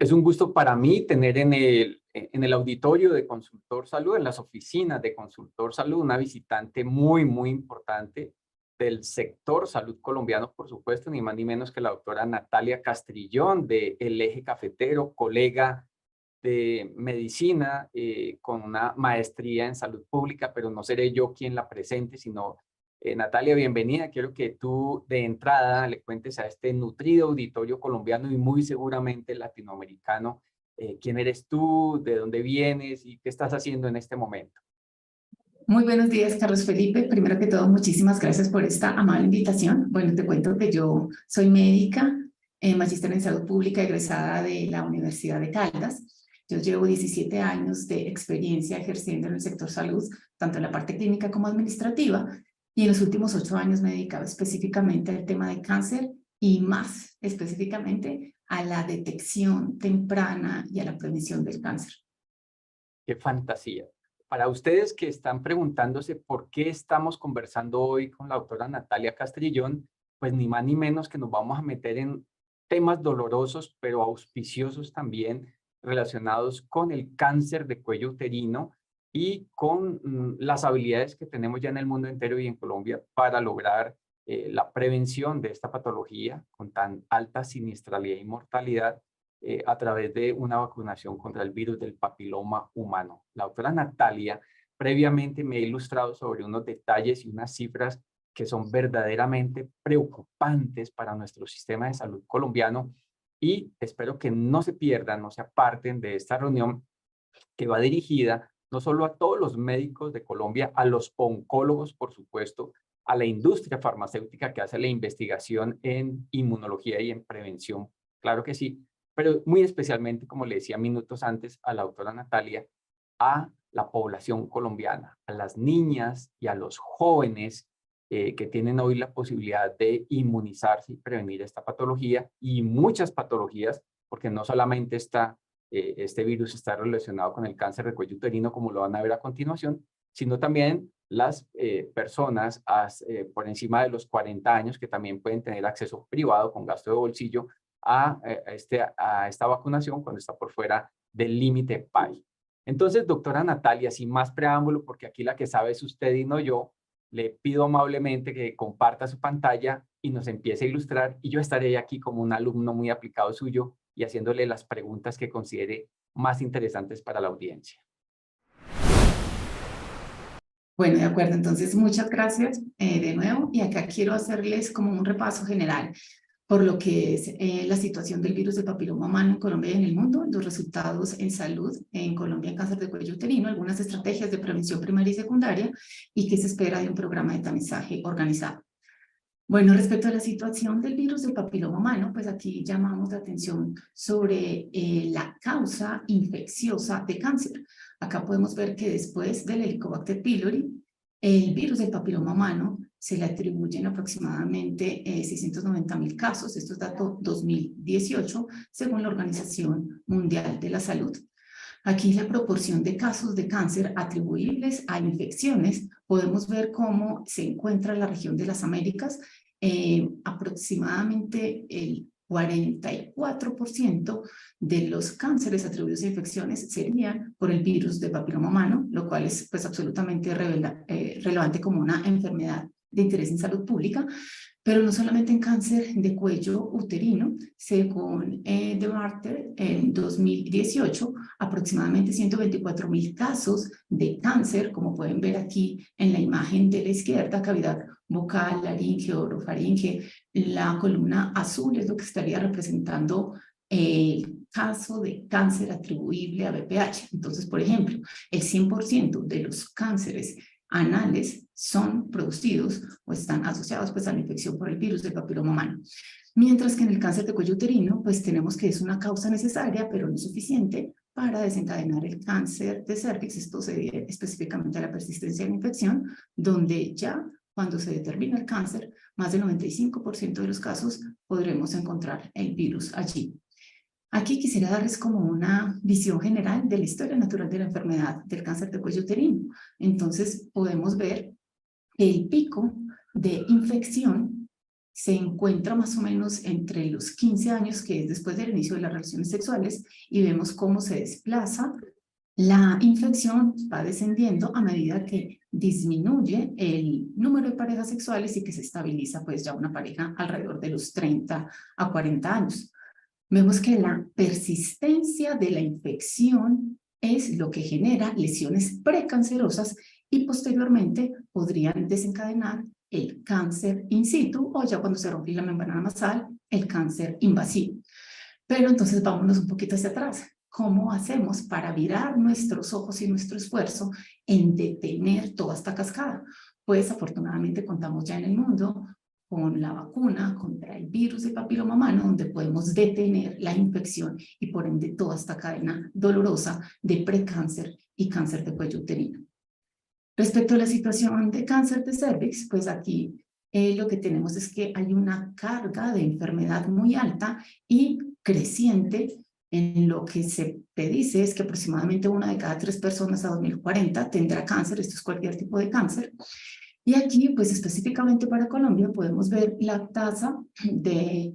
Es un gusto para mí tener en el auditorio de Consultor Salud, en las oficinas de Consultor Salud, una visitante muy, muy importante del sector salud colombiano, por supuesto, ni más ni menos que la doctora Natalia Castrillón de El Eje Cafetero, colega de medicina con una maestría en salud pública, pero no seré yo quien la presente, sino Natalia, bienvenida. Quiero que tú de entrada le cuentes a este nutrido auditorio colombiano y muy seguramente latinoamericano quién eres tú, de dónde vienes y qué estás haciendo en este momento. Muy buenos días, Carlos Felipe. Primero que todo, muchísimas gracias por esta amable invitación. Bueno, te cuento que yo soy médica, magíster en salud pública, egresada de la Universidad de Caldas. Yo llevo 17 años de experiencia ejerciendo en el sector salud, tanto en la parte clínica como administrativa, y en los últimos 8 años me he dedicado específicamente al tema de cáncer y más específicamente a la detección temprana y a la prevención del cáncer. Qué fantasía. Para ustedes que están preguntándose por qué estamos conversando hoy con la doctora Natalia Castrillón, pues ni más ni menos que nos vamos a meter en temas dolorosos, pero auspiciosos también, relacionados con el cáncer de cuello uterino y con las habilidades que tenemos ya en el mundo entero y en Colombia para lograr la prevención de esta patología con tan alta siniestralidad y mortalidad a través de una vacunación contra el virus del papiloma humano. La doctora Natalia previamente me ha ilustrado sobre unos detalles y unas cifras que son verdaderamente preocupantes para nuestro sistema de salud colombiano y espero que no se pierdan, no se aparten de esta reunión que va dirigida no solo a todos los médicos de Colombia, a los oncólogos, por supuesto, a la industria farmacéutica que hace la investigación en inmunología y en prevención, claro que sí, pero muy especialmente, como le decía minutos antes a la doctora Natalia, a la población colombiana, a las niñas y a los jóvenes que tienen hoy la posibilidad de inmunizarse y prevenir esta patología y muchas patologías, porque no solamente este virus está relacionado con el cáncer de cuello uterino, como lo van a ver a continuación, sino también las personas por encima de los 40 años que también pueden tener acceso privado con gasto de bolsillo a esta vacunación cuando está por fuera del límite PAI. Entonces, doctora Natalia, sin más preámbulo, porque aquí la que sabe es usted y no yo, le pido amablemente que comparta su pantalla y nos empiece a ilustrar y yo estaré aquí como un alumno muy aplicado suyo y haciéndole las preguntas que considere más interesantes para la audiencia. Bueno, de acuerdo, entonces muchas gracias de nuevo y acá quiero hacerles como un repaso general por lo que es la situación del virus del papiloma humano en Colombia y en el mundo, los resultados en salud en Colombia en cáncer de cuello uterino, algunas estrategias de prevención primaria y secundaria y qué se espera de un programa de tamizaje organizado. Bueno, respecto a la situación del virus del papiloma humano, pues aquí llamamos la atención sobre la causa infecciosa de cáncer. Acá podemos ver que después del Helicobacter pylori, el virus del papiloma humano se le atribuyen aproximadamente 690.000 casos, esto es dato 2018, según la Organización Mundial de la Salud. Aquí la proporción de casos de cáncer atribuibles a infecciones, podemos ver cómo se encuentra la región de las Américas, aproximadamente el 44% de los cánceres atribuidos a infecciones serían por el virus de papiloma humano, lo cual es pues absolutamente relevante como una enfermedad de interés en salud pública, pero no solamente en cáncer de cuello uterino, según The Marter, en 2018, aproximadamente 124.000 casos de cáncer, como pueden ver aquí en la imagen de la izquierda, cavidad vocal, laringe, orofaringe, la columna azul es lo que estaría representando el caso de cáncer atribuible a BPH. Entonces, por ejemplo, el 100% de los cánceres anales son producidos o están asociados pues a la infección por el virus del papiloma humano. Mientras que en el cáncer de cuello uterino pues tenemos que es una causa necesaria pero no suficiente para desencadenar el cáncer de cervix. Esto se debe específicamente a la persistencia de la infección, donde ya cuando se determina el cáncer, más del 95% de los casos podremos encontrar el virus allí. Aquí quisiera darles como una visión general de la historia natural de la enfermedad del cáncer de cuello uterino. Entonces podemos ver que el pico de infección se encuentra más o menos entre los 15 años, que es después del inicio de las relaciones sexuales, y vemos cómo se desplaza. La infección va descendiendo a medida que disminuye el número de parejas sexuales y que se estabiliza pues ya una pareja alrededor de los 30 a 40 años. Vemos que la persistencia de la infección es lo que genera lesiones precancerosas y posteriormente podrían desencadenar el cáncer in situ o ya cuando se rompe la membrana nasal, el cáncer invasivo. Pero entonces vámonos un poquito hacia atrás. ¿Cómo hacemos para virar nuestros ojos y nuestro esfuerzo en detener toda esta cascada? Pues afortunadamente contamos ya en el mundo con la vacuna contra el virus de papiloma humano, donde podemos detener la infección y por ende toda esta cadena dolorosa de precáncer y cáncer de cuello uterino. Respecto a la situación de cáncer de cervix, pues aquí lo que tenemos es que hay una carga de enfermedad muy alta y creciente. En lo que se dice es que aproximadamente 1 de cada 3 personas a 2040 tendrá cáncer, esto es cualquier tipo de cáncer. Y aquí, pues específicamente para Colombia, podemos ver la tasa de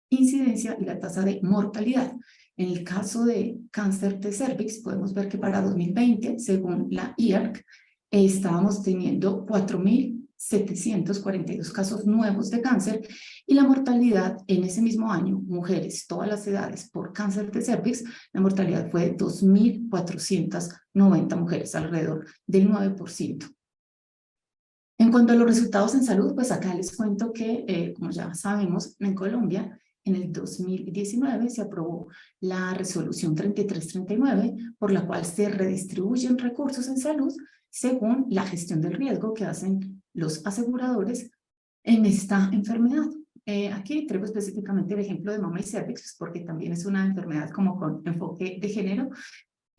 incidencia y la tasa de mortalidad. En el caso de cáncer de cervix, podemos ver que para 2020, según la IARC, estábamos teniendo 4.742 casos nuevos de cáncer y la mortalidad en ese mismo año, mujeres, todas las edades, por cáncer de cervix, la mortalidad fue de 2.490 mujeres, alrededor del 9%. En cuanto a los resultados en salud, pues acá les cuento que, como ya sabemos, en Colombia, en el 2019 se aprobó la resolución 3339, por la cual se redistribuyen recursos en salud según la gestión del riesgo que hacen los aseguradores en esta enfermedad. Aquí traigo específicamente el ejemplo de mama y cervix, porque también es una enfermedad como con enfoque de género,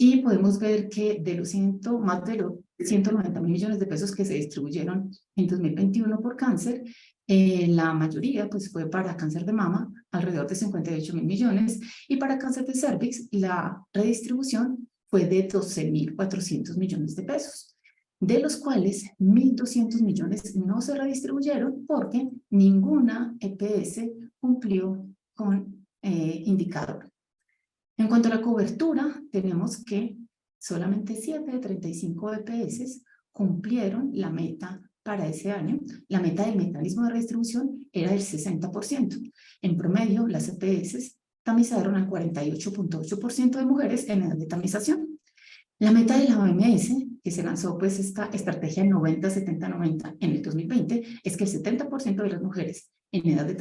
y podemos ver que de los más de los 190.000 millones de pesos que se distribuyeron en 2021 por cáncer, la mayoría pues fue para cáncer de mama, alrededor de 58.000 millones, y para cáncer de cervix la redistribución fue de 12.400 millones de pesos, de los cuales 1.200 millones no se redistribuyeron porque ninguna EPS cumplió con indicador. En cuanto a la cobertura, tenemos que solamente 7 de 35 EPS cumplieron la meta para ese año. La meta del mecanismo de redistribución era del 60%. En promedio, las EPS tamizaron al 48.8% de mujeres en edad de tamización. La meta de la OMS, que se lanzó pues esta estrategia 90-70-90 en el 2020, es que el 70% de las mujeres en edad de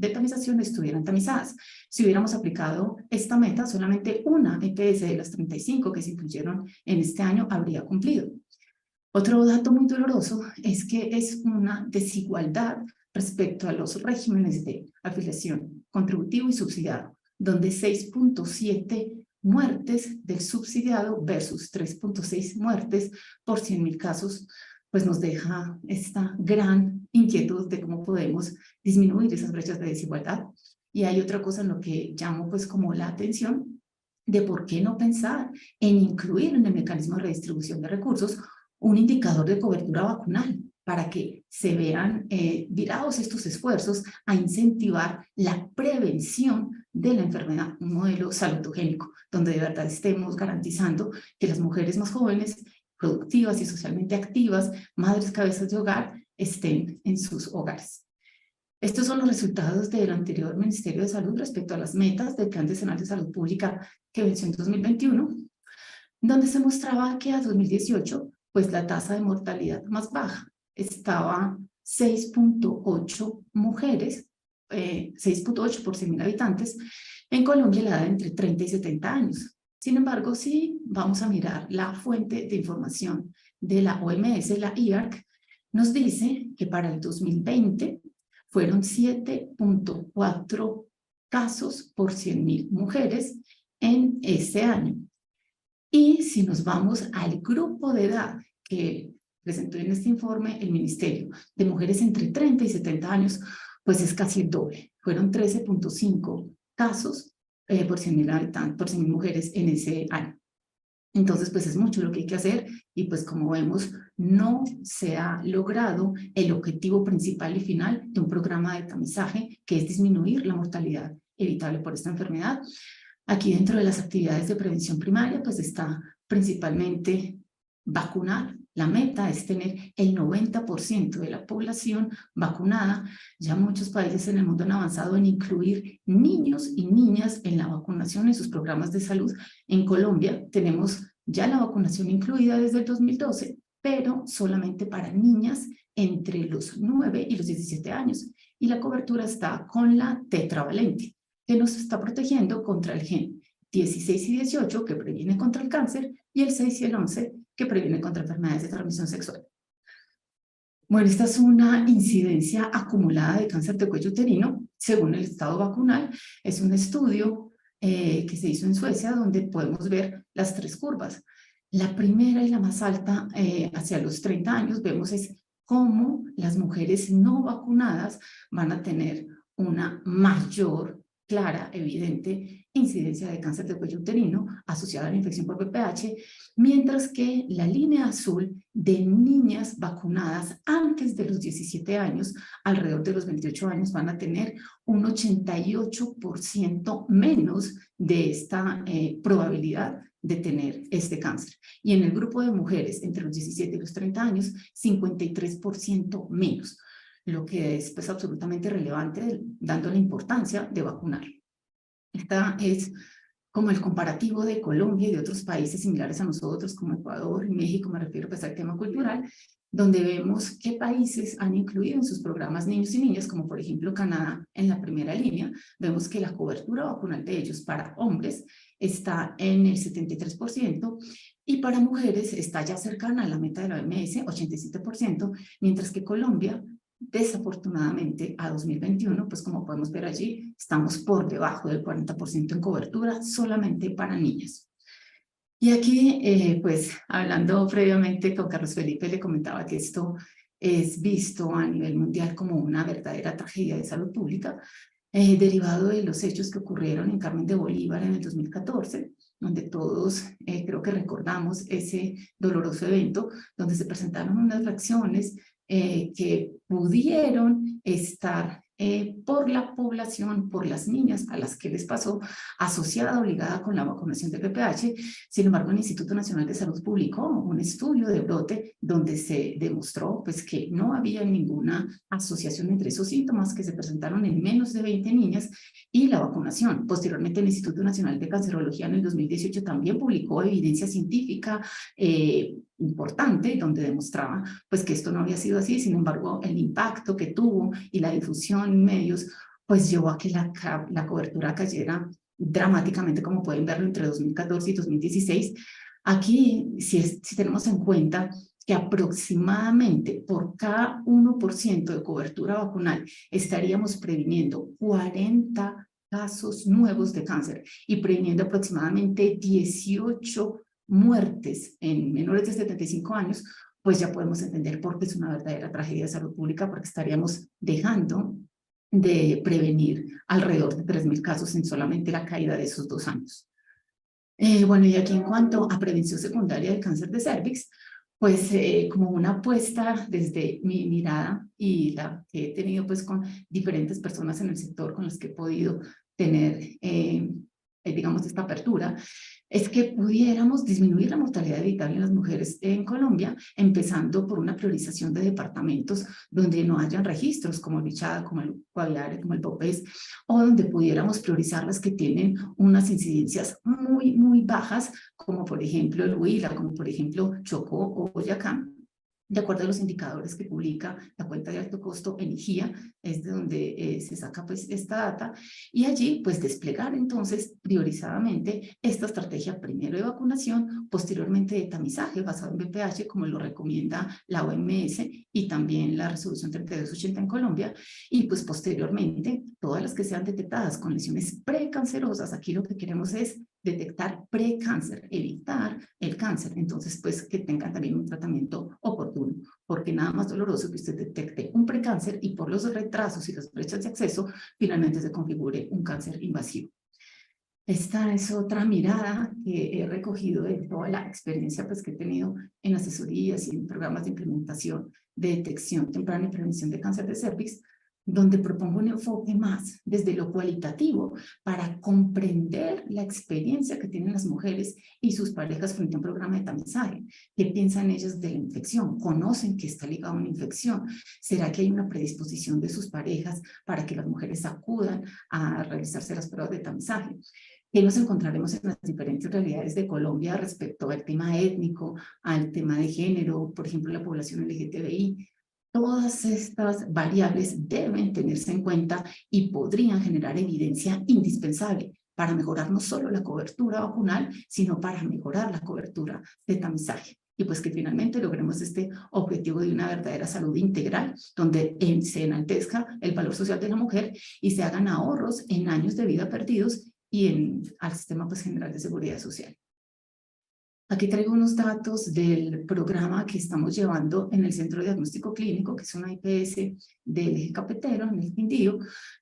tamización estuvieran tamizadas. Si hubiéramos aplicado esta meta, solamente una EPS de las 35 que se incluyeron en este año habría cumplido. Otro dato muy doloroso es que es una desigualdad respecto a los regímenes de afiliación contributivo y subsidiado, donde 6.7 muertes del subsidiado versus 3.6 muertes por 100.000 casos, pues nos deja esta gran inquietud de cómo podemos disminuir esas brechas de desigualdad. Y hay otra cosa en lo que llamo pues como la atención de por qué no pensar en incluir en el mecanismo de redistribución de recursos un indicador de cobertura vacunal para que se vean virados estos esfuerzos a incentivar la prevención de la enfermedad, un modelo salutogénico, donde de verdad estemos garantizando que las mujeres más jóvenes, productivas y socialmente activas, madres cabezas de hogar, estén en sus hogares. Estos son los resultados del anterior Ministerio de Salud respecto a las metas del Plan Nacional de Salud Pública que venció en 2021, donde se mostraba que a 2018, pues la tasa de mortalidad más baja estaba 6.8 mujeres, 6.8 por 100.000 habitantes, en Colombia la edad entre 30 y 70 años. Sin embargo, si vamos a mirar la fuente de información de la OMS, la IARC, nos dice que para el 2020 fueron 7.4 casos por 100.000 mujeres en ese año. Y si nos vamos al grupo de edad que presentó en este informe el Ministerio, de mujeres entre 30 y 70 años, pues es casi el doble. Fueron 13.5 casos por 100.000 habitantes, por 100.000 mujeres en ese año. Entonces, pues es mucho lo que hay que hacer y pues como vemos, no se ha logrado el objetivo principal y final de un programa de tamizaje, que es disminuir la mortalidad evitable por esta enfermedad. Aquí dentro de las actividades de prevención primaria, pues está principalmente vacunar. La meta es tener el 90% de la población vacunada. Ya muchos países en el mundo han avanzado en incluir niños y niñas en la vacunación en sus programas de salud. En Colombia tenemos ya la vacunación incluida desde el 2012, pero solamente para niñas entre los 9 y los 17 años. Y la cobertura está con la tetravalente, que nos está protegiendo contra el gen 16 y 18, que previene contra el cáncer, y el 6 y el 11, que previene contra enfermedades de transmisión sexual. Bueno, esta es una incidencia acumulada de cáncer de cuello uterino, según el estado vacunal. Es un estudio que se hizo en Suecia, donde podemos ver las 3 curvas. La primera y la más alta, hacia los 30 años, vemos es cómo las mujeres no vacunadas van a tener una mayor, clara, evidente incidencia de cáncer de cuello uterino asociada a la infección por VPH, mientras que la línea azul de niñas vacunadas antes de los 17 años, alrededor de los 28 años, van a tener un 88% menos de esta probabilidad de tener este cáncer. Y en el grupo de mujeres entre los 17 y los 30 años, 53% menos, lo que es pues absolutamente relevante, dando la importancia de vacunar. Esta es como el comparativo de Colombia y de otros países similares a nosotros, como Ecuador y México, me refiero pues al tema cultural, donde vemos qué países han incluido en sus programas niños y niñas, como por ejemplo Canadá en la primera línea. Vemos que la cobertura vacunal de ellos para hombres está en el 73% y para mujeres está ya cercana a la meta de la OMS, 87%, mientras que Colombia, desafortunadamente, a 2021, pues como podemos ver allí, estamos por debajo del 40% en cobertura solamente para niñas. Y aquí, pues hablando previamente con Carlos Felipe, le comentaba que esto es visto a nivel mundial como una verdadera tragedia de salud pública, derivado de los hechos que ocurrieron en Carmen de Bolívar en el 2014, donde todos creo que recordamos ese doloroso evento, donde se presentaron unas reacciones que pudieron estar por la población, por las niñas a las que les pasó, asociada, obligada con la vacunación de VPH. Sin embargo, el Instituto Nacional de Salud publicó un estudio de brote donde se demostró pues, que no había ninguna asociación entre esos síntomas que se presentaron en menos de 20 niñas y la vacunación. Posteriormente, el Instituto Nacional de Cancerología en el 2018 también publicó evidencia científica importante, donde demostraba pues, que esto no había sido así. Sin embargo, el impacto que tuvo y la difusión en medios pues llevó a que la cobertura cayera dramáticamente, como pueden verlo, entre 2014 y 2016. Aquí, si tenemos en cuenta que aproximadamente por cada 1% de cobertura vacunal estaríamos previniendo 40 casos nuevos de cáncer y previniendo aproximadamente 18 muertes en menores de 75 años, pues ya podemos entender por qué es una verdadera tragedia de salud pública, porque estaríamos dejando de prevenir alrededor de 3.000 casos en solamente la caída de esos 2 años. Bueno, y aquí en cuanto a prevención secundaria del cáncer de cervix, pues como una apuesta desde mi mirada y la que he tenido pues con diferentes personas en el sector con las que he podido tener, digamos, esta apertura, es que pudiéramos disminuir la mortalidad evitable en las mujeres en Colombia, empezando por una priorización de departamentos donde no hayan registros como el Bichada, como el Guaviare, como el Popés, o donde pudiéramos priorizar las que tienen unas incidencias muy, muy bajas, como por ejemplo el Huila, como por ejemplo Chocó o Boyacá, de acuerdo a los indicadores que publica la cuenta de alto costo en IGIA, es de donde se saca pues esta data, y allí pues desplegar entonces priorizadamente esta estrategia primero de vacunación, posteriormente de tamizaje basado en VPH, como lo recomienda la OMS y también la resolución 3280 en Colombia, y pues posteriormente todas las que sean detectadas con lesiones precancerosas. Aquí lo que queremos es detectar precáncer, evitar el cáncer, entonces pues que tengan también un tratamiento oportuno, porque nada más doloroso que usted detecte un precáncer y por los retrasos y las brechas de acceso finalmente se configure un cáncer invasivo. Esta es otra mirada que he recogido de toda la experiencia pues, que he tenido en asesorías y en programas de implementación de detección temprana y prevención de cáncer de cervix, donde propongo un enfoque más desde lo cualitativo para comprender la experiencia que tienen las mujeres y sus parejas frente a un programa de tamizaje. ¿Qué piensan ellas de la infección? ¿Conocen que está ligado a una infección? ¿Será que hay una predisposición de sus parejas para que las mujeres acudan a realizarse las pruebas de tamizaje? ¿Qué nos encontraremos en las diferentes realidades de Colombia respecto al tema étnico, al tema de género, por ejemplo, la población LGTBI? Todas estas variables deben tenerse en cuenta y podrían generar evidencia indispensable para mejorar no solo la cobertura vacunal, sino para mejorar la cobertura de tamizaje. Y pues que finalmente logremos este objetivo de una verdadera salud integral, donde se enaltezca el valor social de la mujer y se hagan ahorros en años de vida perdidos y al sistema pues, general de seguridad social. Aquí traigo unos datos del programa que estamos llevando en el Centro de Diagnóstico Clínico, que es una IPS del Eje Cafetero, en el Quindío,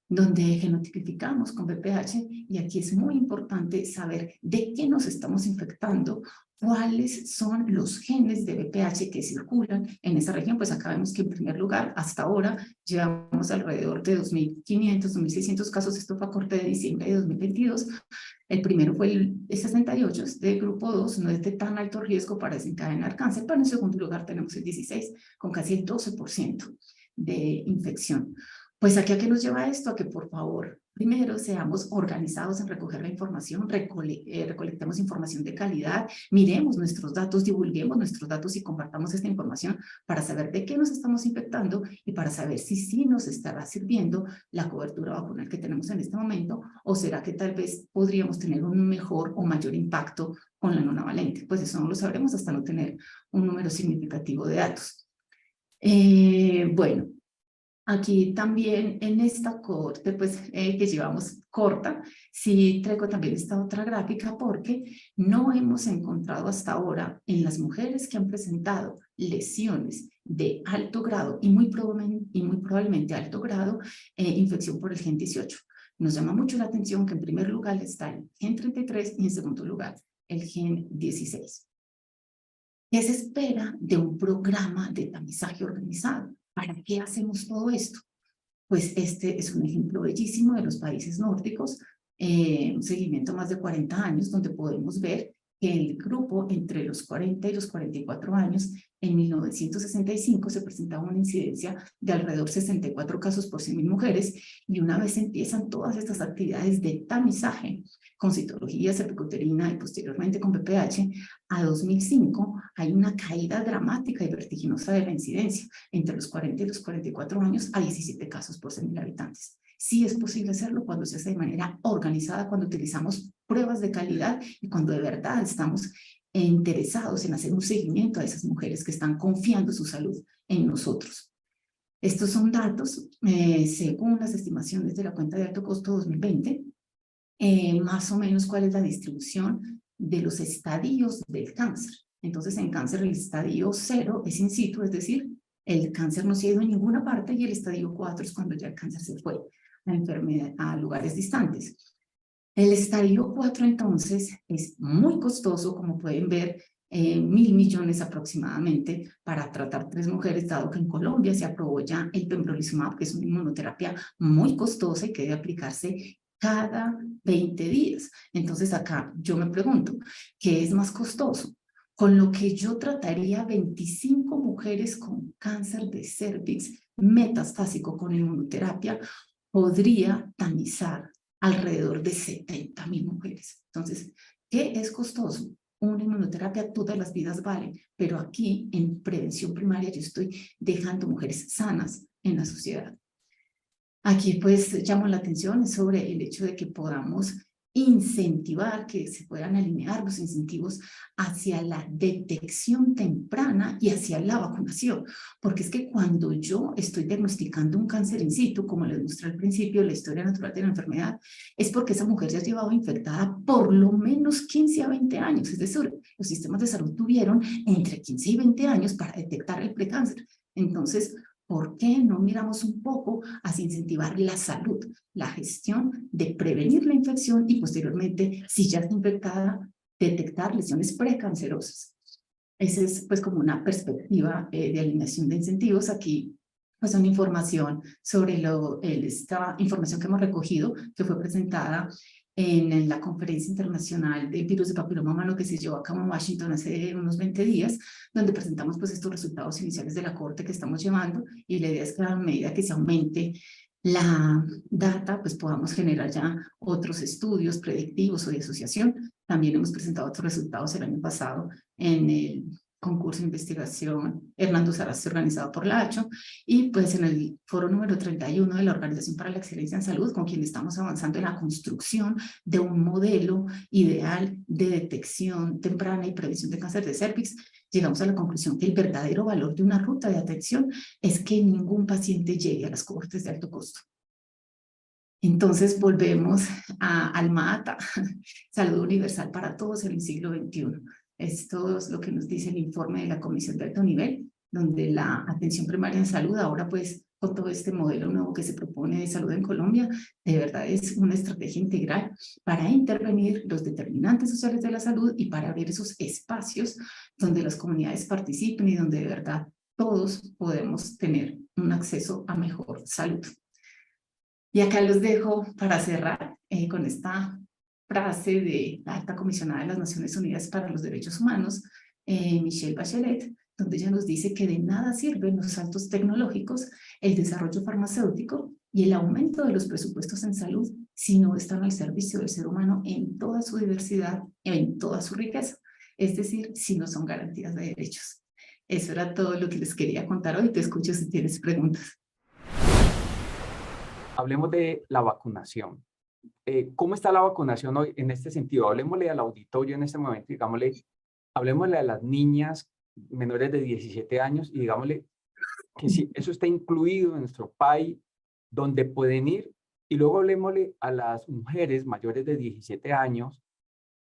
donde genotipificamos con VPH, y aquí es muy importante saber de qué nos estamos infectando, cuáles son los genes de VPH que circulan en esa región. Pues acá vemos que en primer lugar, hasta ahora, llevamos alrededor de 2.500, 2.600 casos, esto fue a corte de diciembre de 2022, el primero fue el 68, es de grupo 2, no es de tan alto riesgo para desencadenar cáncer, pero en segundo lugar tenemos el 16, con casi el 12% de infección. Pues aquí a qué nos lleva esto, a que por favor, primero seamos organizados en recoger la información, recolectemos información de calidad, miremos nuestros datos, divulguemos nuestros datos y compartamos esta información para saber de qué nos estamos infectando y para saber si sí nos estará sirviendo la cobertura vacunal que tenemos en este momento, o será que tal vez podríamos tener un mejor o mayor impacto con la nonavalente. Pues eso no lo sabremos hasta no tener un número significativo de datos. Bueno, aquí también en esta corte, pues que llevamos corta, sí traigo también esta otra gráfica porque no hemos encontrado hasta ahora en las mujeres que han presentado lesiones de alto grado y muy probablemente alto grado, infección por el gen 18. Nos llama mucho la atención que en primer lugar está el gen 33 y en segundo lugar el gen 16. ¿Qué se espera de un programa de tamizaje organizado? ¿Para qué hacemos todo esto? Pues este es un ejemplo bellísimo de los países nórdicos, un seguimiento más de 40 años, donde podemos ver que el grupo entre los 40 y los 44 años, en 1965 se presentaba una incidencia de alrededor de 64 casos por 100.000 mujeres, y una vez empiezan todas estas actividades de tamizaje, con citología, cervicuterina y posteriormente con VPH, a 2005 hay una caída dramática y vertiginosa de la incidencia. Entre los 40 y los 44 años hay 17 casos por 100.000 habitantes. Sí es posible hacerlo cuando se hace de manera organizada, cuando utilizamos pruebas de calidad y cuando de verdad estamos interesados en hacer un seguimiento a esas mujeres que están confiando su salud en nosotros. Estos son datos, según las estimaciones de la cuenta de alto costo 2020, más o menos cuál es la distribución de los estadios del cáncer. Entonces, en cáncer el estadio 0 es in situ, es decir, el cáncer no se ha ido a ninguna parte, y el estadio 4 es cuando ya el cáncer se fue a enfermedad, a lugares distantes. El estadio 4 entonces es muy costoso, como pueden ver, 1.000 millones aproximadamente para tratar 3 mujeres, dado que en Colombia se aprobó ya el pembrolizumab, que es una inmunoterapia muy costosa y que debe aplicarse cada 20 días. Entonces acá yo me pregunto, ¿qué es más costoso? Con lo que yo trataría 25 mujeres con cáncer de cervix metastásico con inmunoterapia, podría tamizar alrededor de 70.000 mujeres. Entonces, ¿qué es costoso? Una inmunoterapia, todas las vidas valen, pero aquí en prevención primaria yo estoy dejando mujeres sanas en la sociedad. Aquí pues llamo la atención sobre el hecho de que podamos incentivar, que se puedan alinear los incentivos hacia la detección temprana y hacia la vacunación, porque es que cuando yo estoy diagnosticando un cáncer in situ, como les mostré al principio, la historia natural de la enfermedad, es porque esa mujer ya llevaba infectada por lo menos 15 a 20 años, es decir, los sistemas de salud tuvieron entre 15 y 20 años para detectar el precáncer. Entonces, ¿por qué no miramos un poco hacia incentivar la salud, la gestión de prevenir la infección y posteriormente, si ya está infectada, detectar lesiones precancerosas. Esa es pues como una perspectiva de alineación de incentivos. Aquí pues una información sobre esta información que hemos recogido, que fue presentada en la conferencia internacional de virus de papiloma humano que se llevó a cabo en Washington hace unos 20 días, donde presentamos pues estos resultados iniciales de la corte que estamos llevando, y la idea es que a medida que se aumente la data, pues podamos generar ya otros estudios predictivos o de asociación. También hemos presentado otros resultados el año pasado en el concurso de investigación Hernando Saraste organizado por la ACHO, y pues en el foro número 31 de la Organización para la Excelencia en Salud, con quien estamos avanzando en la construcción de un modelo ideal de detección temprana y prevención de cáncer de cervix. Llegamos a la conclusión que el verdadero valor de una ruta de atención es que ningún paciente llegue a las cohortes de alto costo. Entonces volvemos al MATA, salud universal para todos en el siglo XXI. Esto es lo que nos dice el informe de la Comisión de Alto Nivel, donde la atención primaria en salud ahora pues con todo este modelo nuevo que se propone de salud en Colombia, de verdad es una estrategia integral para intervenir los determinantes sociales de la salud y para abrir esos espacios donde las comunidades participen y donde de verdad todos podemos tener un acceso a mejor salud. Y acá los dejo para cerrar con esta frase de la alta comisionada de las Naciones Unidas para los Derechos Humanos, Michelle Bachelet, donde ella nos dice que de nada sirven los saltos tecnológicos, el desarrollo farmacéutico y el aumento de los presupuestos en salud si no están al servicio del ser humano en toda su diversidad, en toda su riqueza, es decir, si no son garantías de derechos. Eso era todo lo que les quería contar hoy. Te escucho si tienes preguntas. Hablemos de la vacunación. ¿Cómo está la vacunación hoy en este sentido? Hablemosle al auditorio en este momento, digámosle, hablemosle a las niñas menores de 17 años y digámosle que sí, eso está incluido en nuestro PAI, donde pueden ir, y luego hablemosle a las mujeres mayores de 17 años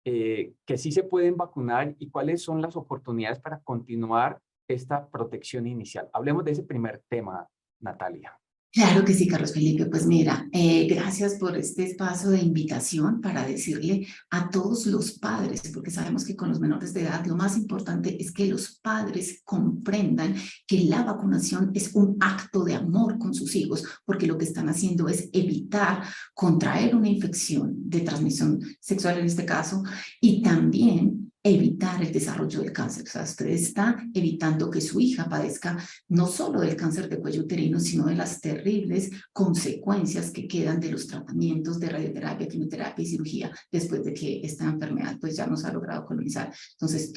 que sí se pueden vacunar y cuáles son las oportunidades para continuar esta protección inicial. Hablemos de ese primer tema, Natalia. Claro que sí, Carlos Felipe. Pues mira, gracias por este espacio de invitación para decirle a todos los padres, porque sabemos que con los menores de edad lo más importante es que los padres comprendan que la vacunación es un acto de amor con sus hijos, porque lo que están haciendo es evitar contraer una infección de transmisión sexual en este caso, y también evitar el desarrollo del cáncer. O sea, usted está evitando que su hija padezca no solo del cáncer de cuello uterino, sino de las terribles consecuencias que quedan de los tratamientos de radioterapia, quimioterapia y cirugía después de que esta enfermedad pues ya nos ha logrado colonizar. Entonces,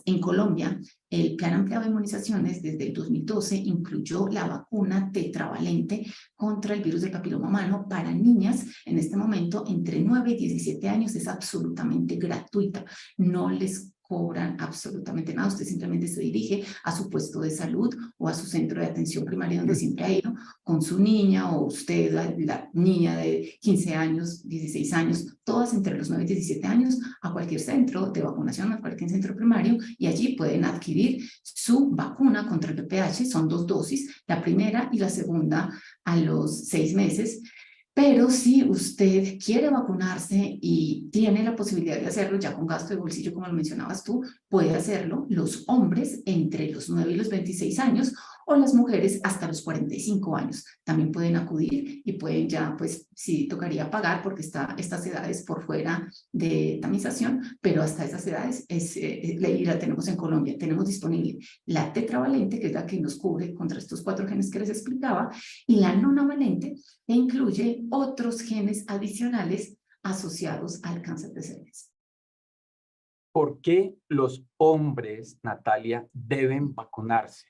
en Colombia, el Plan Ampliado de Inmunizaciones desde el 2012 incluyó la vacuna tetravalente contra el virus del papiloma humano para niñas. En este momento, entre 9 y 17 años, es absolutamente gratuita. No les cobran absolutamente nada, usted simplemente se dirige a su puesto de salud o a su centro de atención primaria donde siempre ha ido con su niña, o usted, la niña de 15 años, 16 años, todas entre los 9 y 17 años, a cualquier centro de vacunación, a cualquier centro primario, y allí pueden adquirir su vacuna contra el VPH. Son 2 dosis, la primera y la segunda a los 6 meses. Pero si usted quiere vacunarse y tiene la posibilidad de hacerlo ya con gasto de bolsillo, como lo mencionabas tú, puede hacerlo los hombres entre los 9 y los 26 años, o las mujeres hasta los 45 años. También pueden acudir y pueden ya, pues sí tocaría pagar porque estas edades por fuera de tamización, pero hasta esas edades y la tenemos en Colombia. Tenemos disponible la tetravalente, que es la que nos cubre contra estos 4 genes que les explicaba, y la nonavalente, que incluye otros genes adicionales asociados al cáncer de cervix. ¿Por qué los hombres, Natalia, deben vacunarse?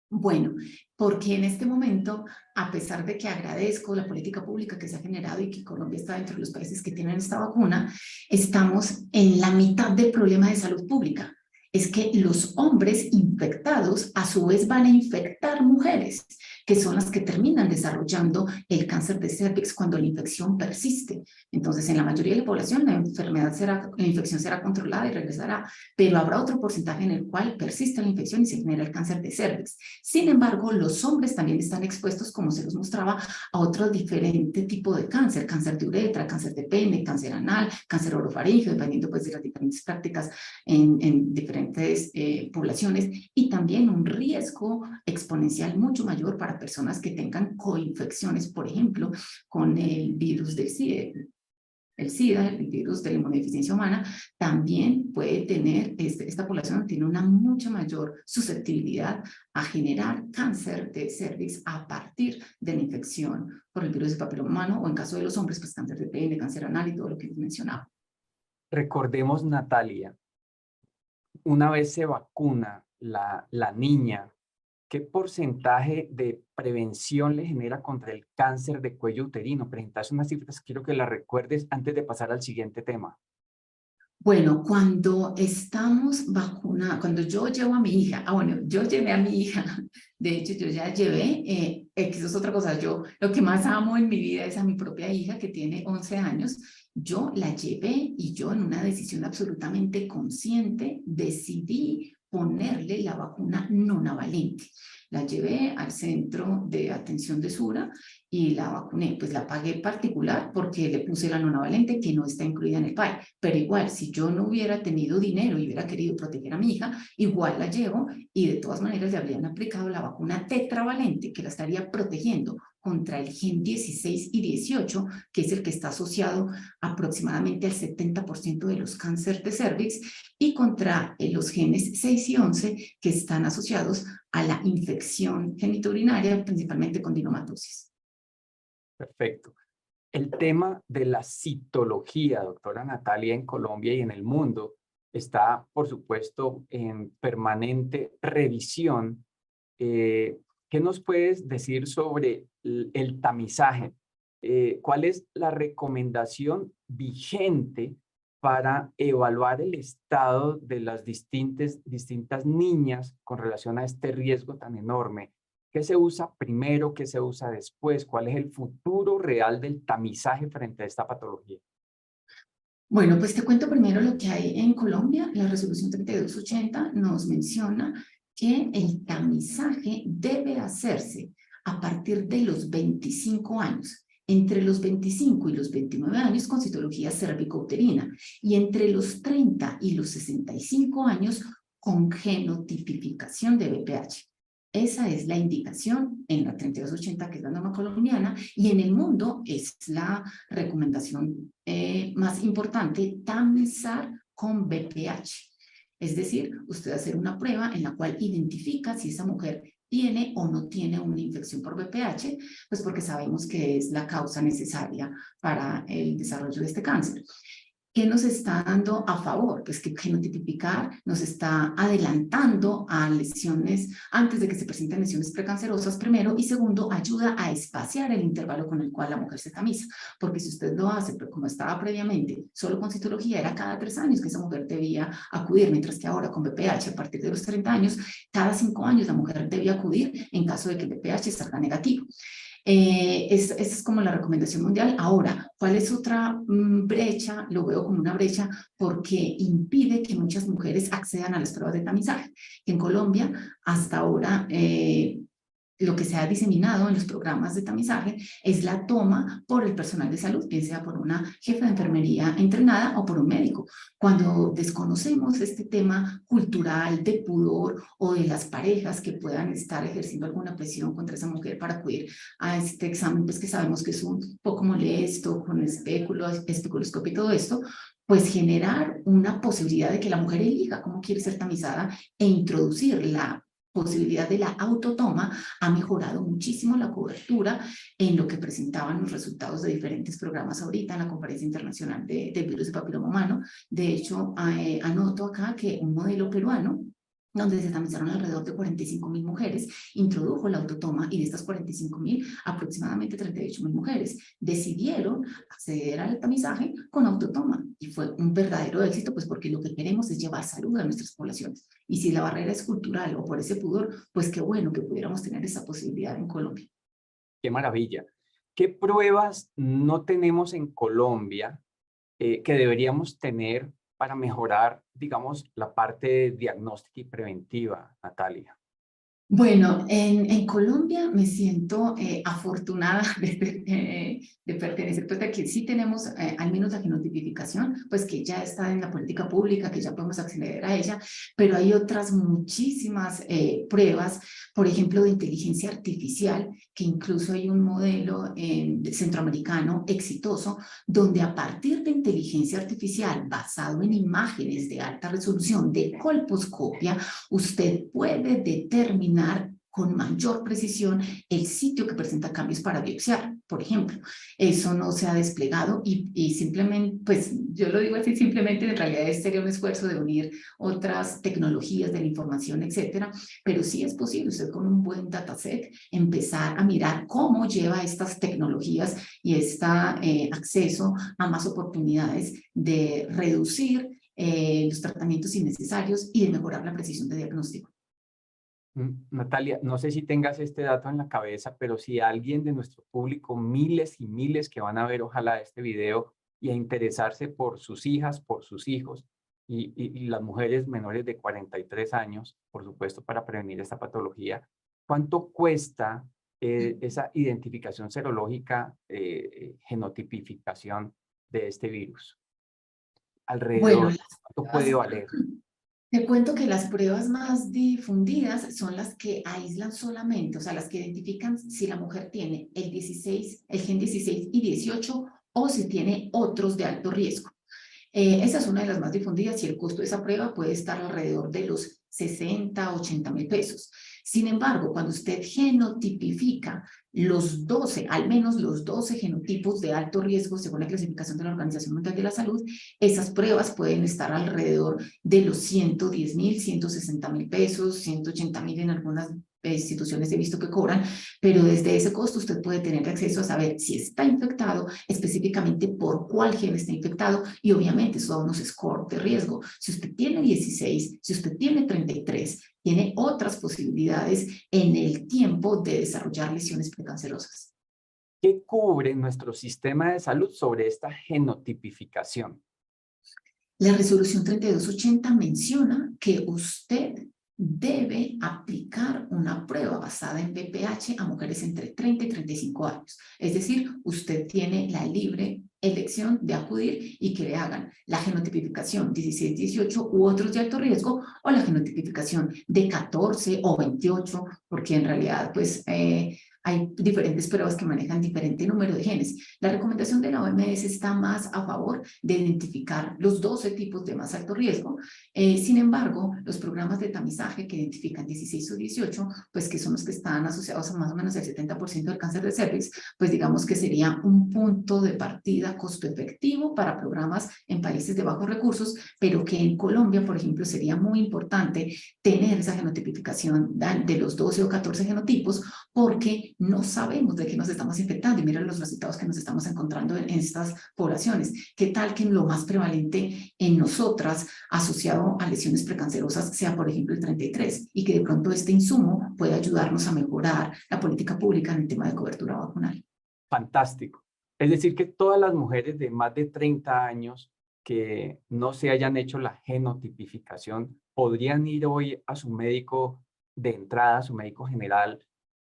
Bueno, porque en este momento, a pesar de que agradezco la política pública que se ha generado y que Colombia está dentro de los países que tienen esta vacuna, estamos en la mitad del problema de salud pública. Es que los hombres infectados a su vez van a infectar mujeres. que son las que terminan desarrollando el cáncer de cervix cuando la infección persiste. Entonces, en la mayoría de la población, la infección será controlada y regresará, pero habrá otro porcentaje en el cual persiste la infección y se genera el cáncer de cervix. Sin embargo, los hombres también están expuestos, como se los mostraba, a otro diferente tipo de cáncer, cáncer de uretra, cáncer de pene, cáncer anal, cáncer orofaríngeo, dependiendo pues de las diferentes prácticas en diferentes poblaciones, y también un riesgo exponencial mucho mayor para personas que tengan coinfecciones, por ejemplo, con el virus del SIDA, el virus de la inmunodeficiencia humana. También puede tener, esta población tiene una mucha mayor susceptibilidad a generar cáncer de cervix a partir de la infección por el virus del papiloma humano, o en caso de los hombres, pues cáncer de pene, cáncer anal y todo lo que les mencionaba. Recordemos, Natalia, una vez se vacuna la niña, ¿qué porcentaje de prevención le genera contra el cáncer de cuello uterino? Presentaste unas cifras, quiero que las recuerdes antes de pasar al siguiente tema. Bueno, cuando estamos vacunados, cuando yo llevo a mi hija, bueno, yo llevé a mi hija, de hecho yo ya llevé, eso es otra cosa, yo lo que más amo en mi vida es a mi propia hija que tiene 11 años, yo la llevé y yo en una decisión absolutamente consciente decidí ponerle la vacuna nonavalente. La llevé al centro de atención de Sura y la vacuné, pues la pagué particular porque le puse la nonavalente que no está incluida en el PAI, pero igual si yo no hubiera tenido dinero y hubiera querido proteger a mi hija, igual la llevo y de todas maneras le habrían aplicado la vacuna tetravalente que la estaría protegiendo contra el gen 16 y 18, que es el que está asociado aproximadamente al 70% de los cánceres de cervix, y contra los genes 6 y 11, que están asociados a la infección genitourinaria, principalmente con dinomatosis. Perfecto. El tema de la citología, doctora Natalia, en Colombia y en el mundo, está, por supuesto, en permanente revisión. ¿Qué nos puedes decir sobre el tamizaje? ¿Cuál es la recomendación vigente para evaluar el estado de las distintas niñas con relación a este riesgo tan enorme? ¿Qué se usa primero? ¿Qué se usa después? ¿Cuál es el futuro real del tamizaje frente a esta patología? Bueno, pues te cuento primero lo que hay en Colombia. La resolución 3280 nos menciona que el tamizaje debe hacerse a partir de los 25 años, entre los 25 y los 29 años con citología cervicouterina y entre los 30 y los 65 años con genotipificación de BPH. Esa es la indicación en la 3280, que es la norma colombiana, y en el mundo es la recomendación más importante, tamizar con BPH. Es decir, usted hacer una prueba en la cual identifica si esa mujer tiene o no tiene una infección por BPH, pues porque sabemos que es la causa necesaria para el desarrollo de este cáncer. ¿Qué nos está dando a favor? Pues que genotipificar nos está adelantando a lesiones antes de que se presenten lesiones precancerosas, primero, y segundo, ayuda a espaciar el intervalo con el cual la mujer se tamiza, porque si usted lo hace, pero como estaba previamente, solo con citología, era cada 3 años que esa mujer debía acudir, mientras que ahora con BPH, a partir de los 30 años, cada 5 años la mujer debía acudir en caso de que el BPH salga negativo. Esa es como la recomendación mundial. Ahora, ¿cuál es otra brecha? Lo veo como una brecha porque impide que muchas mujeres accedan a las pruebas de tamizaje. En Colombia, hasta ahora, lo que se ha diseminado en los programas de tamizaje es la toma por el personal de salud, bien sea por una jefa de enfermería entrenada o por un médico. Cuando desconocemos este tema cultural de pudor o de las parejas que puedan estar ejerciendo alguna presión contra esa mujer para acudir a este examen, pues que sabemos que es un poco molesto, con especuloscopio y todo esto, pues generar una posibilidad de que la mujer elija cómo quiere ser tamizada e introducir la posibilidad de la autotoma ha mejorado muchísimo la cobertura en lo que presentaban los resultados de diferentes programas ahorita en la Conferencia Internacional de Virus de Papiloma Humano. De hecho, anoto acá que un modelo peruano donde se tamizaron alrededor de 45.000 mujeres, introdujo la autotoma y de estas 45.000, aproximadamente 38.000 mujeres decidieron acceder al tamizaje con autotoma. Y fue un verdadero éxito, pues porque lo que queremos es llevar salud a nuestras poblaciones. Y si la barrera es cultural o por ese pudor, pues qué bueno que pudiéramos tener esa posibilidad en Colombia. Qué maravilla. ¿Qué pruebas no tenemos en Colombia que deberíamos tener para mejorar, digamos, la parte diagnóstica y preventiva, Natalia? Bueno, en Colombia me siento afortunada de pertenecer, pues de que sí tenemos al menos la genotipificación, pues que ya está en la política pública, que ya podemos acceder a ella, pero hay otras muchísimas pruebas, por ejemplo, de inteligencia artificial, que incluso hay un modelo centroamericano exitoso, donde a partir de inteligencia artificial basado en imágenes de alta resolución de colposcopia, usted puede determinar con mayor precisión el sitio que presenta cambios para biopsiar, por ejemplo. Eso no se ha desplegado y simplemente, pues yo lo digo así, simplemente en realidad sería un esfuerzo de unir otras tecnologías de la información, etcétera, pero sí es posible usted con un buen dataset empezar a mirar cómo lleva estas tecnologías y este acceso a más oportunidades de reducir los tratamientos innecesarios y de mejorar la precisión de diagnóstico. Natalia, no sé si tengas este dato en la cabeza, pero si alguien de nuestro público, miles y miles que van a ver ojalá este video y a interesarse por sus hijas, por sus hijos y las mujeres menores de 43 años, por supuesto, para prevenir esta patología, ¿cuánto cuesta esa identificación serológica, genotipificación de este virus? Bueno, Alrededor, ¿cuánto puede valer? te cuento que las pruebas más difundidas son las que aíslan solamente, o sea, las que identifican si la mujer tiene el 16, el gen 16 y 18 o si tiene otros de alto riesgo. Esa es una de las más difundidas y el costo de esa prueba puede estar alrededor de los 60, 80.000 pesos. Sin embargo, cuando usted genotipifica los 12, al menos los 12 genotipos de alto riesgo, según la clasificación de la Organización Mundial de la Salud, esas pruebas pueden estar alrededor de los 110.000, 160.000 pesos, 180.000 en algunas instituciones he visto que cobran, pero desde ese costo usted puede tener acceso a saber si está infectado, específicamente por cuál gen está infectado y obviamente son unos scores de riesgo. Si usted tiene 16, si usted tiene 33, tiene otras posibilidades en el tiempo de desarrollar lesiones precancerosas. ¿Qué cubre nuestro sistema de salud sobre esta genotipificación? La resolución 3280 menciona que usted debe aplicar una prueba basada en BPH a mujeres entre 30 y 35 años. Es decir, usted tiene la libre elección de acudir y que le hagan la genotipificación 16, 18 u otros de alto riesgo o la genotipificación de 14 o 28, porque en realidad pues hay diferentes pruebas que manejan diferente número de genes. La recomendación de la OMS está más a favor de identificar los 12 tipos de más alto riesgo. Sin embargo, los programas de tamizaje que identifican 16 o 18, pues que son los que están asociados a más o menos el 70% del cáncer de cervix, pues digamos que sería un punto de partida costo efectivo para programas en países de bajos recursos, pero que en Colombia, por ejemplo, sería muy importante tener esa genotipificación de los 12 o 14 genotipos, porque no sabemos de qué nos estamos infectando y miren los resultados que nos estamos encontrando en estas poblaciones. ¿Qué tal que lo más prevalente en nosotras asociado a lesiones precancerosas sea, por ejemplo, el 33 y que de pronto este insumo pueda ayudarnos a mejorar la política pública en el tema de cobertura vacunal? Fantástico. Es decir, que todas las mujeres de más de 30 años que no se hayan hecho la genotipificación podrían ir hoy a su médico de entrada, a su médico general,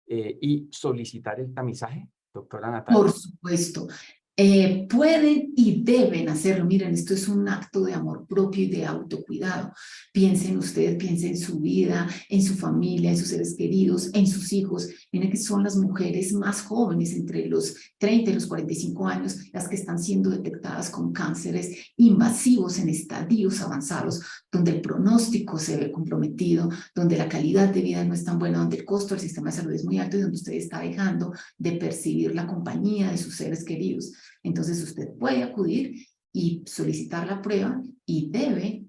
y solicitar el tamizaje, doctora Natalia. Por supuesto. Pueden y deben hacerlo. Miren, esto es un acto de amor propio y de autocuidado. Piensen ustedes, piensen en su vida, en su familia, en sus seres queridos, en sus hijos. Miren que son las mujeres más jóvenes, entre los 30 y los 45 años, las que están siendo detectadas con cánceres invasivos en estadios avanzados, donde el pronóstico se ve comprometido, donde la calidad de vida no es tan buena, donde el costo del sistema de salud es muy alto y donde usted está dejando de percibir la compañía de sus seres queridos. Entonces usted puede acudir y solicitar la prueba y debe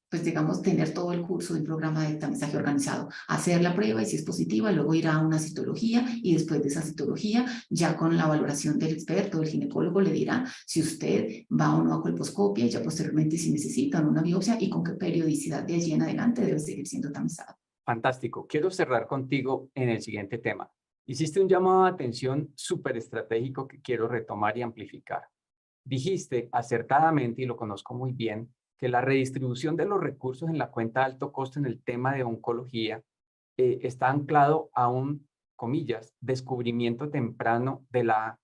pues digamos, tener todo el curso del programa de tamizaje organizado, hacer la prueba y si es positiva, luego ir a una citología y después de esa citología, ya con la valoración del experto, el ginecólogo le dirá si usted va o no a colposcopia y ya posteriormente si necesitan una biopsia y con qué periodicidad de allí en adelante debe seguir siendo tamizado. Fantástico. Quiero cerrar contigo en el siguiente tema. Hiciste un llamado de atención súper estratégico que quiero retomar y amplificar. Dijiste acertadamente, y lo conozco muy bien, que la redistribución de los recursos en la cuenta de alto costo en el tema de oncología está anclado a un, comillas, descubrimiento temprano de la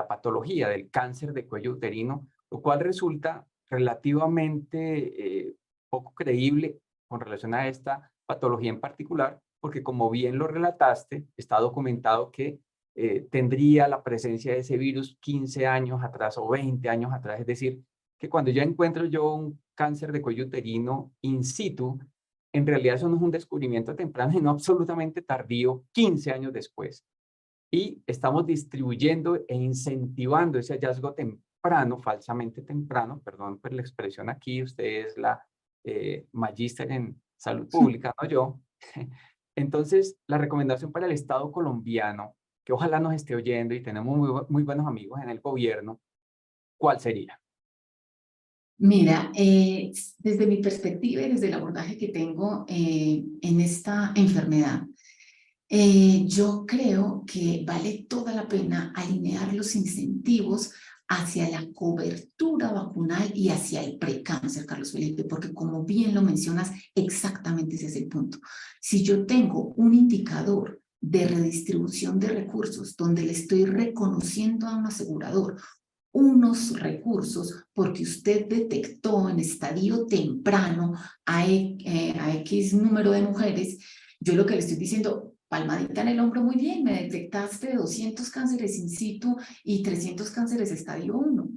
patología, del cáncer de cuello uterino, lo cual resulta relativamente poco creíble con relación a esta patología en particular, porque como bien lo relataste, está documentado que tendría la presencia de ese virus 15 años atrás o 20 años atrás. Es decir, que cuando ya encuentro yo un cáncer de cuello uterino in situ, en realidad eso no es un descubrimiento temprano, sino absolutamente tardío, 15 años después. Y estamos distribuyendo e incentivando ese hallazgo temprano, falsamente temprano, perdón por la expresión aquí, usted es la magíster en salud pública, no yo. Entonces, la recomendación para el Estado colombiano, que ojalá nos esté oyendo y tenemos muy buenos amigos en el gobierno, ¿cuál sería? Mira, desde mi perspectiva y desde el abordaje que tengo en esta enfermedad, yo creo que vale toda la pena alinear los incentivos hacia la cobertura vacunal y hacia el precáncer, Carlos Felipe, porque como bien lo mencionas, exactamente ese es el punto. Si yo tengo un indicador de redistribución de recursos donde le estoy reconociendo a un asegurador unos recursos porque usted detectó en estadio temprano a X número de mujeres, yo lo que le estoy diciendo, palmadita en el hombro, muy bien, me detectaste 200 cánceres in situ y 300 cánceres estadio 1.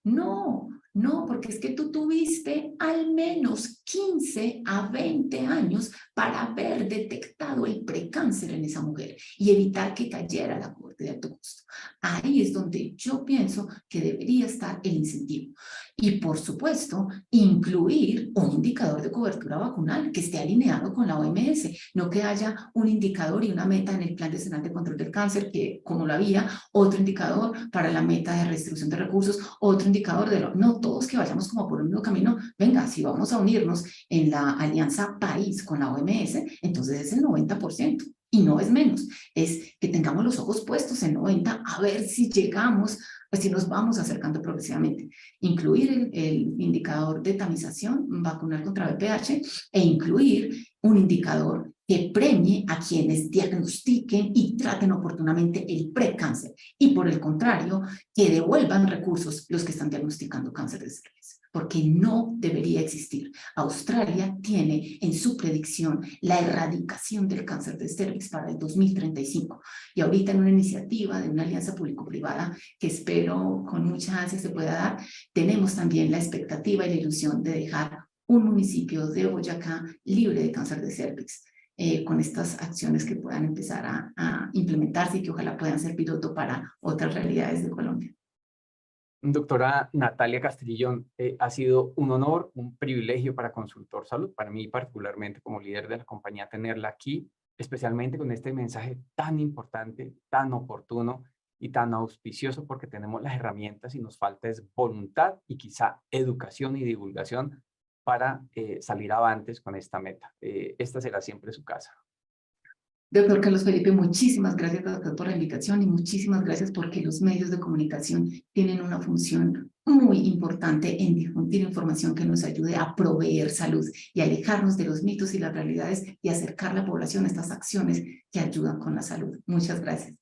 No, no, porque es que tú tuviste al menos 15 a 20 años para haber detectado el precáncer en esa mujer y evitar que cayera la cobertura de alto costo. Ahí es donde yo pienso que debería estar el incentivo. Y por supuesto, incluir un indicador de cobertura vacunal que esté alineado con la OMS, no que haya un indicador y una meta en el Plan Nacional de Control del Cáncer, que como lo había, otro indicador para la meta de redistribución de recursos, otro indicador de no todos que vayamos como por un mismo camino. Venga, si vamos a unirnos en la alianza país con la OMS, entonces es el 90%. Y no es menos, es que tengamos los ojos puestos en 90 a ver si llegamos, pues si nos vamos acercando progresivamente. Incluir el indicador de tamización, vacunar contra VPH, e incluir un indicador que premie a quienes diagnostiquen y traten oportunamente el precáncer. Y por el contrario, que devuelvan recursos los que están diagnosticando cáncer de cervix, porque no debería existir. Australia tiene en su predicción la erradicación del cáncer de cervix para el 2035. Y ahorita en una iniciativa de una alianza público-privada que espero con mucha ansia se pueda dar, tenemos también la expectativa y la ilusión de dejar un municipio de Boyacá libre de cáncer de cervix. Con estas acciones que puedan empezar a implementarse y que ojalá puedan ser piloto para otras realidades de Colombia. Doctora Natalia Castrillón, ha sido un honor, un privilegio para Consultor Salud, para mí particularmente como líder de la compañía, tenerla aquí, especialmente con este mensaje tan importante, tan oportuno y tan auspicioso, porque tenemos las herramientas y nos falta es voluntad y quizá educación y divulgación para salir avantes con esta meta. Esta será siempre su casa. Doctor Carlos Felipe, muchísimas gracias a usted por la invitación y muchísimas gracias porque los medios de comunicación tienen una función muy importante en difundir información que nos ayude a proveer salud y alejarnos de los mitos y las realidades y acercar a la población a estas acciones que ayudan con la salud. Muchas gracias.